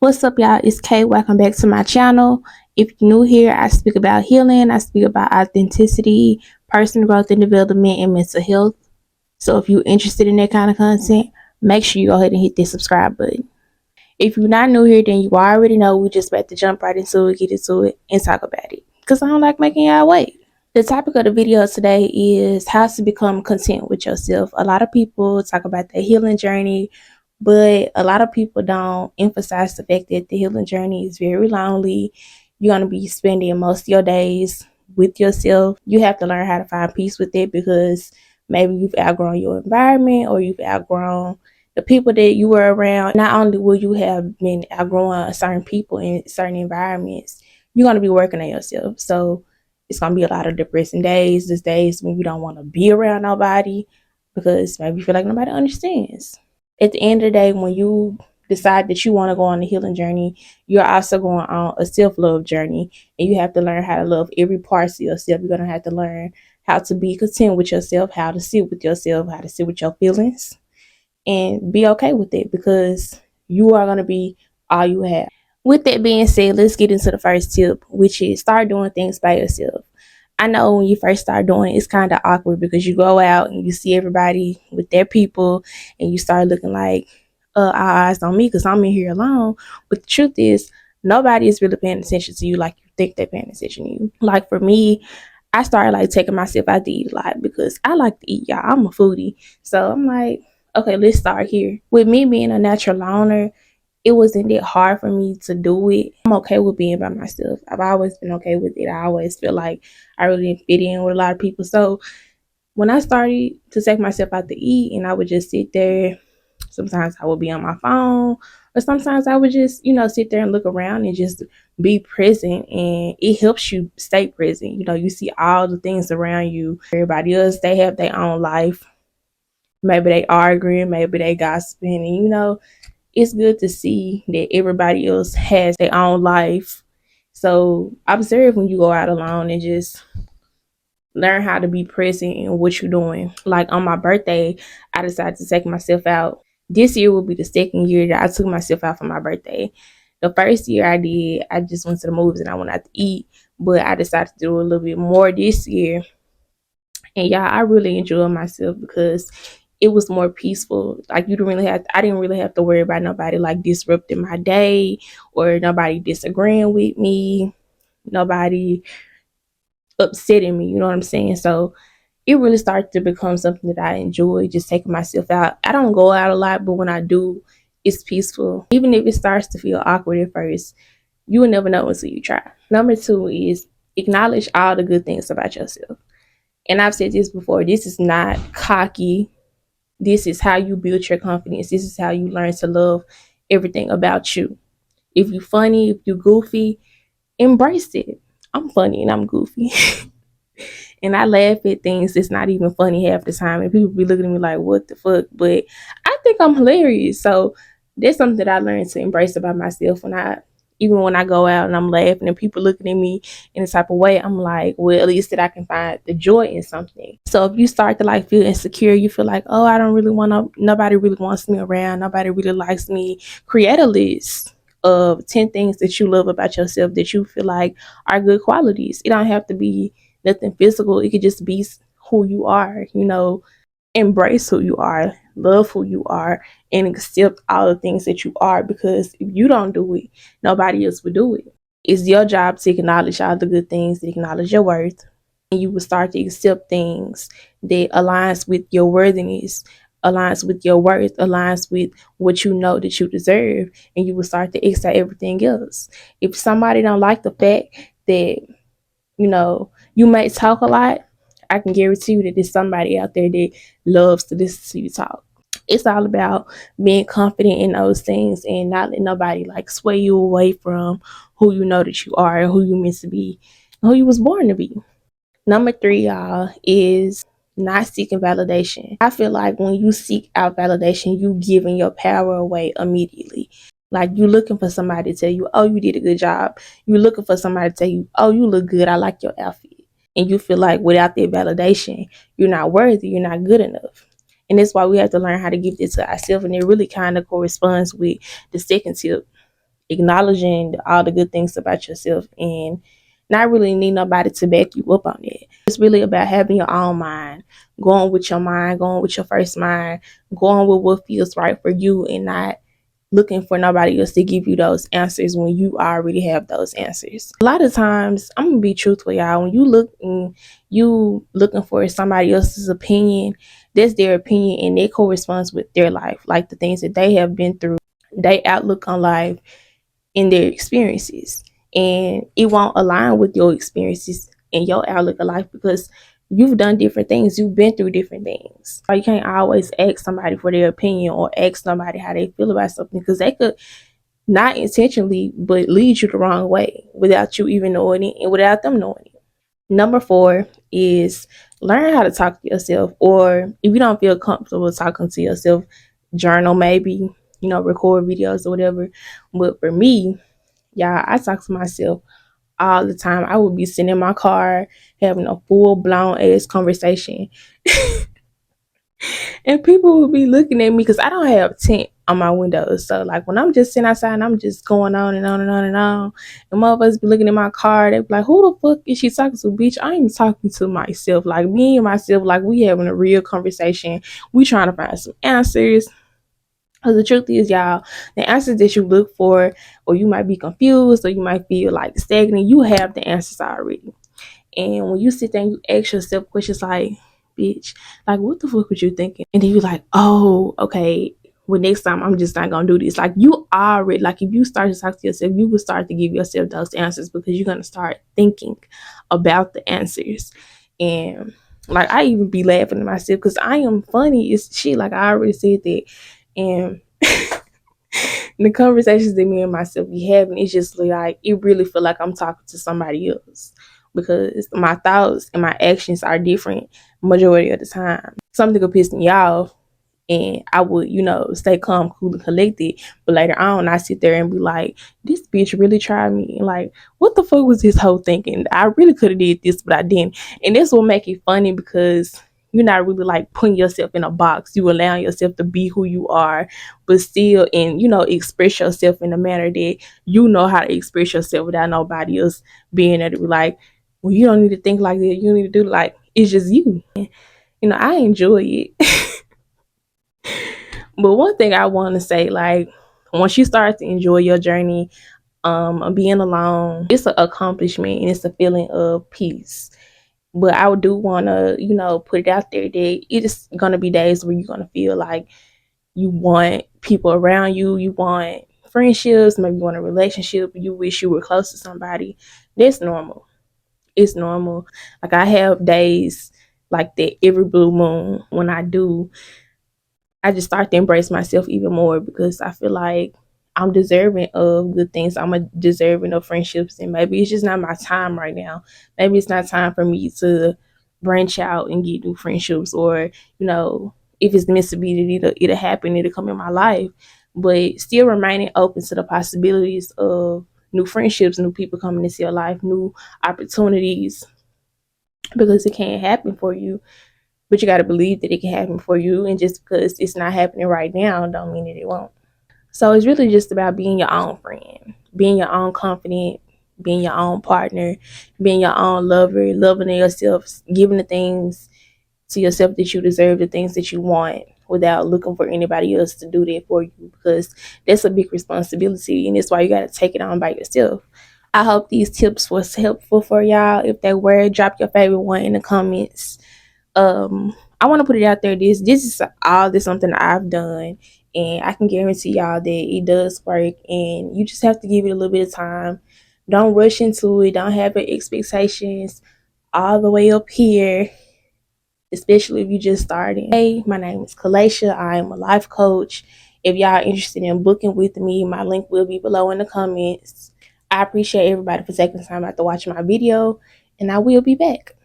What's up, y'all? It's Kay. Welcome back to my channel. If you're new here, I speak about healing, I speak about authenticity, personal growth and development, and mental health. So if you're interested in that kind of content, make sure you go ahead and hit the subscribe button. If you're not new here, then you already know we just about to jump right into it, get into it, and talk about it. Because I don't like making y'all wait. The topic of the video today is how to become content with yourself. A lot of people talk about their healing journey, but a lot of people don't emphasize the fact that the healing journey is very lonely. You're going to be spending most of your days with yourself. You have to learn how to find peace with it because maybe you've outgrown your environment or you've outgrown the people that you were around. Not only will you have been outgrowing certain people in certain environments, you're going to be working on yourself. So it's going to be a lot of depressing days. There's days when you don't want to be around nobody because maybe you feel like nobody understands. At the end of the day, when you decide that you want to go on a healing journey, you're also going on a self-love journey, and you have to learn how to love every part of yourself. You're going to have to learn how to be content with yourself, how to sit with yourself, how to sit with your feelings, and be okay with it because you are going to be all you have. With that being said, let's get into the first tip, which is start doing things by yourself. I know when you first start doing it, it's kind of awkward because you go out and you see everybody with their people and you start looking like, all eyes on me because I'm in here alone. But the truth is, nobody is really paying attention to you like you think they're paying attention to you. Like for me, I started like taking myself out to eat a lot because I like to eat, y'all. I'm a foodie. So I'm like, okay, let's start here. With me being a natural loner, it wasn't that hard for me to do it. I'm okay with being by myself. I've always been okay with it. I always feel like I really didn't fit in with a lot of people. So when I started to take myself out to eat and I would just sit there, sometimes I would be on my phone or sometimes I would just, sit there and look around and just be present, and it helps you stay present. You see all the things around you. Everybody else, they have their own life. Maybe they arguing, maybe they gossiping, and it's good to see that everybody else has their own life. So observe when you go out alone and just learn how to be present in what you're doing. Like on my birthday, I decided to take myself out. This year will be the second year that I took myself out for my birthday. The first year I did, I just went to the movies and I went out to eat. But I decided to do a little bit more this year. And y'all, I really enjoyed myself because it was more peaceful. Like I didn't really have to worry about nobody like disrupting my day or nobody disagreeing with me, nobody upsetting me, you know what I'm saying? So it really started to become something that I enjoy, just taking myself out. I don't go out a lot, but when I do, it's peaceful. Even if it starts to feel awkward at first, you will never know until you try. Number 2 is acknowledge all the good things about yourself. And I've said this before, this is not cocky. This is how you build your confidence. This is how you learn to love everything about you. If you're funny, if you're goofy, embrace it. I'm funny and I'm goofy. And I laugh at things that's not even funny half the time. And people be looking at me like, what the fuck? But I think I'm hilarious. So that's something that I learned to embrace about myself even when I go out and I'm laughing and people looking at me in a type of way, I'm like, well, at least that I can find the joy in something. So if you start to like feel insecure, you feel like, oh, I don't really want to, nobody really wants me around, nobody really likes me, create a list of 10 things that you love about yourself that you feel like are good qualities. It don't have to be nothing physical. It could just be who you are, embrace who you are, love who you are, and accept all the things that you are, because if you don't do it, nobody else will do it. It's your job to acknowledge all the good things, to acknowledge your worth, and you will start to accept things that aligns with your worthiness, aligns with your worth, aligns with what you know that you deserve, and you will start to accept everything else. If somebody don't like the fact that, you might talk a lot, I can guarantee you that there's somebody out there that loves to listen to you talk. It's all about being confident in those things and not letting nobody like sway you away from who you know that you are and who you meant to be, and who you was born to be. Number 3, y'all, is not seeking validation. I feel like when you seek out validation, you giving your power away immediately. Like you looking for somebody to tell you, oh, you did a good job. You're looking for somebody to tell you, oh, you look good. I like your outfit. And you feel like without that validation, you're not worthy, you're not good enough. And that's why we have to learn how to give this to ourselves. And it really kind of corresponds with the second tip, acknowledging all the good things about yourself and not really need nobody to back you up on it. It's really about having your own mind, going with your mind, going with your first mind, going with what feels right for you and not looking for nobody else to give you those answers when you already have those answers. A lot of times, I'm gonna be truthful, y'all. When you looking for somebody else's opinion, that's their opinion and it corresponds with their life, like the things that they have been through, their outlook on life, and their experiences. And it won't align with your experiences and your outlook of life because you've done different things, you've been through different things. You can't always ask somebody for their opinion or ask somebody how they feel about something because they could not intentionally but lead you the wrong way without you even knowing it and without them knowing it. Number 4 is learn how to talk to yourself, or if you don't feel comfortable talking to yourself, journal maybe, record videos or whatever. But for me, y'all, I talk to myself all the time. I would be sitting in my car having a full blown ass conversation. And people would be looking at me because I don't have tint on my windows. So like when I'm just sitting outside and I'm just going on and on and on and on, and motherfuckers be looking at my car, they be like, who the fuck is she talking to, bitch? I ain't talking to myself. Like me and myself, like we having a real conversation. We trying to find some answers. Because the truth is, y'all, the answers that you look for, or you might be confused, or you might feel like stagnant, you have the answers already. And when you sit there and you ask yourself questions like, bitch, like, what the fuck was you thinking? And then you're like, oh, okay, well, next time I'm just not going to do this. Like, you already, like, if you start to talk to yourself, you will start to give yourself those answers because you're going to start thinking about the answers. And, like, I even be laughing at myself because I am funny as shit. Like, I already said that. And the conversations that me and myself be having, it's just like, it really feel like I'm talking to somebody else because my thoughts and my actions are different majority of the time. Something could piss me off and I would, stay calm, cool, and collected. But later on, I sit there and be like, this bitch really tried me. And like, what the fuck was this whole thinking? I really could have did this, but I didn't. And this will make it funny because you're not really like putting yourself in a box. You allowing yourself to be who you are, but still, and express yourself in a manner that you know how to express yourself without nobody else being there to be like, well, you don't need to think like that. You need to do like it's just you. I enjoy it. But one thing I want to say, like, once you start to enjoy your journey, of being alone, it's an accomplishment and it's a feeling of peace. But I do want to, put it out there that it is going to be days where you're going to feel like you want people around you, you want friendships, maybe you want a relationship, you wish you were close to somebody. That's normal. It's normal. Like I have days like that every blue moon. When I do, I just start to embrace myself even more because I feel like I'm deserving of good things. I'm deserving of friendships, and maybe it's just not my time right now. Maybe it's not time for me to branch out and get new friendships, or if it's meant to be, that it'll happen. It'll come in my life, but still remaining open to the possibilities of new friendships, new people coming into your life, new opportunities, because it can't happen for you, but you got to believe that it can happen for you. And just because it's not happening right now don't mean that it won't. So it's really just about being your own friend, being your own confidant, being your own partner, being your own lover, loving yourself, giving the things to yourself that you deserve, the things that you want, without looking for anybody else to do that for you, because that's a big responsibility and that's why you got to take it on by yourself. I hope these tips was helpful for y'all. If they were, drop your favorite one in the comments. I want to put it out there, this is all this something I've done, and I can guarantee y'all that it does work, and you just have to give it a little bit of time. Don't rush into it. Don't have your expectations all the way up here, especially if you just starting. Hey, my name is Kalacia. I am a life coach. If y'all interested in booking with me, my link will be below in the comments. I appreciate everybody for taking the time out to watch my video, and I will be back.